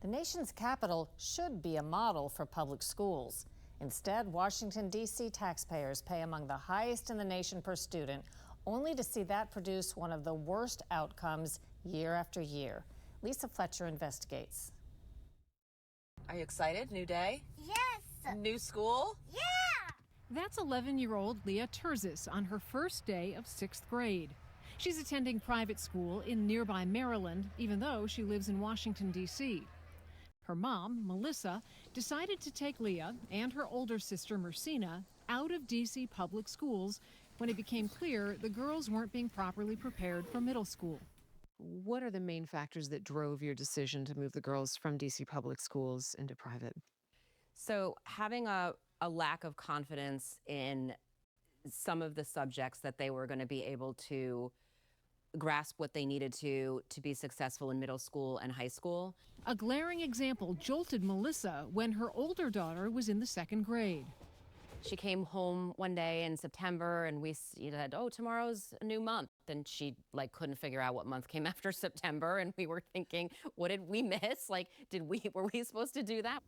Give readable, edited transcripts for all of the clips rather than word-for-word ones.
The nation's capital should be a model for public schools. Instead, Washington, D.C. taxpayers pay among the highest in the nation per student, only to see that produce one of the worst outcomes year after year. Lisa Fletcher investigates. Are you excited? New day? Yes! New school? Yeah! That's 11-year-old Leah Terzis on her first day of 6th grade. She's attending private school in nearby Maryland, even though she lives in Washington, D.C. Her mom, Melissa, decided to take Leah and her older sister, Mercina, out of D.C. public schools when it became clear the girls weren't being properly prepared for middle school. What are the main factors that drove your decision to move the girls from D.C. public schools into private? So having a lack of confidence in some of the subjects that they were going to be able to grasp what they needed to be successful in middle school and high school. A glaring example jolted Melissa when her older daughter was in the 2nd grade. She came home one day in September and we said, oh, tomorrow's a new month. And she couldn't figure out what month came after September. And we were thinking, what did we miss? Were we supposed to do that?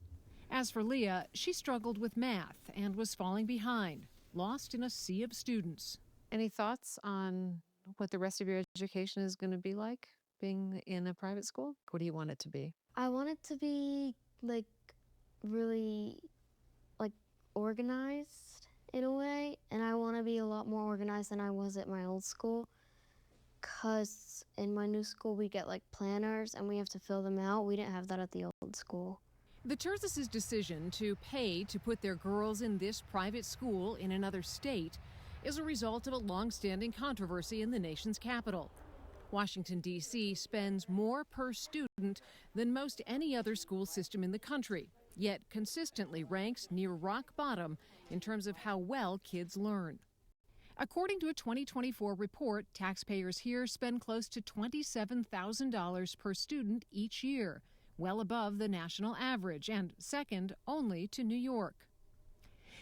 As for Leah, she struggled with math and was falling behind, lost in a sea of students. Any thoughts on what the rest of your education is going to be like being in a private school? What do you want it to be? I want it to be really organized in a way, and I want to be a lot more organized than I was at my old school, because in my new school we get planners and we have to fill them out. We didn't have that at the old school. The Terzis' decision to pay to put their girls in this private school in another state is a result of a long-standing controversy in the nation's capital. Washington, D.C. spends more per student than most any other school system in the country, yet consistently ranks near rock bottom in terms of how well kids learn. According to a 2024 report, taxpayers here spend close to $27,000 per student each year, well above the national average and second only to New York.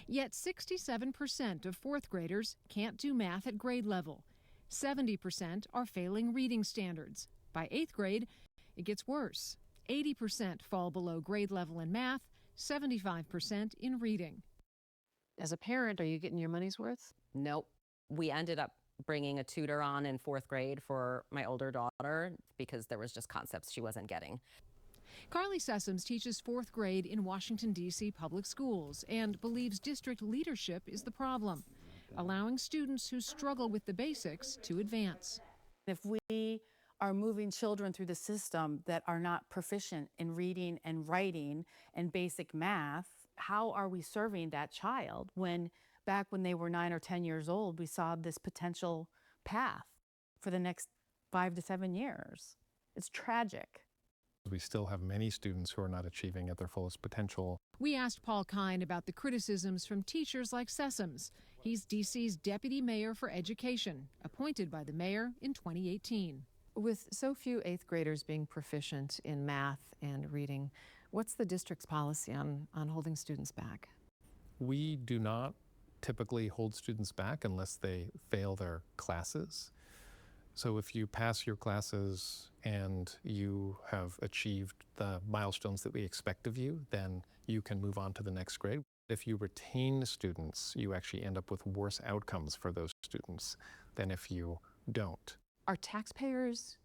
Yet 67% of 4th graders can't do math at grade level. 70% are failing reading standards. By 8th grade, it gets worse. 80% fall below grade level in math, 75% in reading. As a parent, are you getting your money's worth? Nope. We ended up bringing a tutor on in 4th grade for my older daughter because there was just concepts she wasn't getting. Carly Sessoms teaches 4th grade in Washington, D.C. public schools and believes district leadership is the problem, allowing students who struggle with the basics to advance. If we are moving children through the system that are not proficient in reading and writing and basic math, how are we serving that child when back when they were 9 or 10 years old, we saw this potential path for the next 5 to 7 years? It's tragic. We still have many students who are not achieving at their fullest potential. We asked Paul Kine about the criticisms from teachers like Sessoms. He's D.C.'s deputy mayor for education, appointed by the mayor in 2018. With so few 8th graders being proficient in math and reading, what's the district's policy on holding students back? We do not typically hold students back unless they fail their classes. So if you pass your classes and you have achieved the milestones that we expect of you, then you can move on to the next grade. If you retain students, you actually end up with worse outcomes for those students than if you don't. Are taxpayers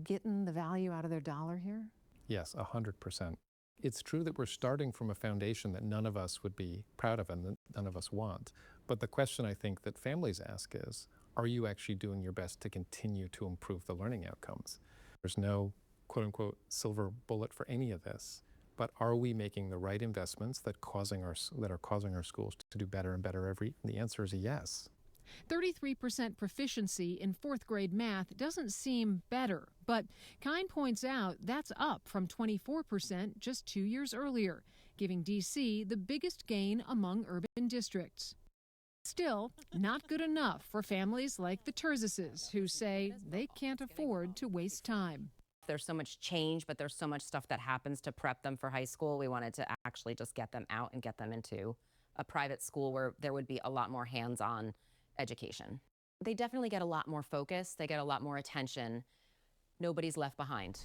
getting the value out of their dollar here? Yes, 100%. It's true that we're starting from a foundation that none of us would be proud of and that none of us want. But the question I think that families ask is, are you actually doing your best to continue to improve the learning outcomes? There's no quote-unquote silver bullet for any of this, but are we making the right investments that are causing our schools to do better and better the answer is a yes. 33% proficiency in 4th grade math doesn't seem better, but Kine points out that's up from 24% just 2 years earlier, giving D.C. the biggest gain among urban districts. Still, not good enough for families like the Terzises, who say they can't afford to waste time. There's so much change, but there's so much stuff that happens to prep them for high school. We wanted to actually just get them out and get them into a private school where there would be a lot more hands-on education. They definitely get a lot more focus. They get a lot more attention. Nobody's left behind.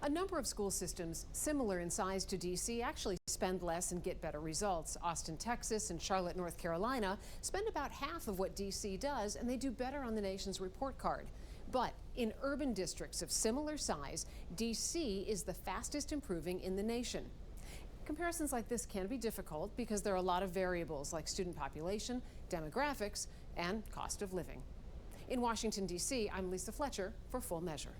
A number of school systems similar in size to D.C. actually spend less and get better results. Austin, Texas, and Charlotte, North Carolina spend about half of what D.C. does, and they do better on the nation's report card. But in urban districts of similar size, D.C. is the fastest improving in the nation. Comparisons like this can be difficult because there are a lot of variables like student population, demographics, and cost of living. In Washington, D.C., I'm Lisa Fletcher for Full Measure.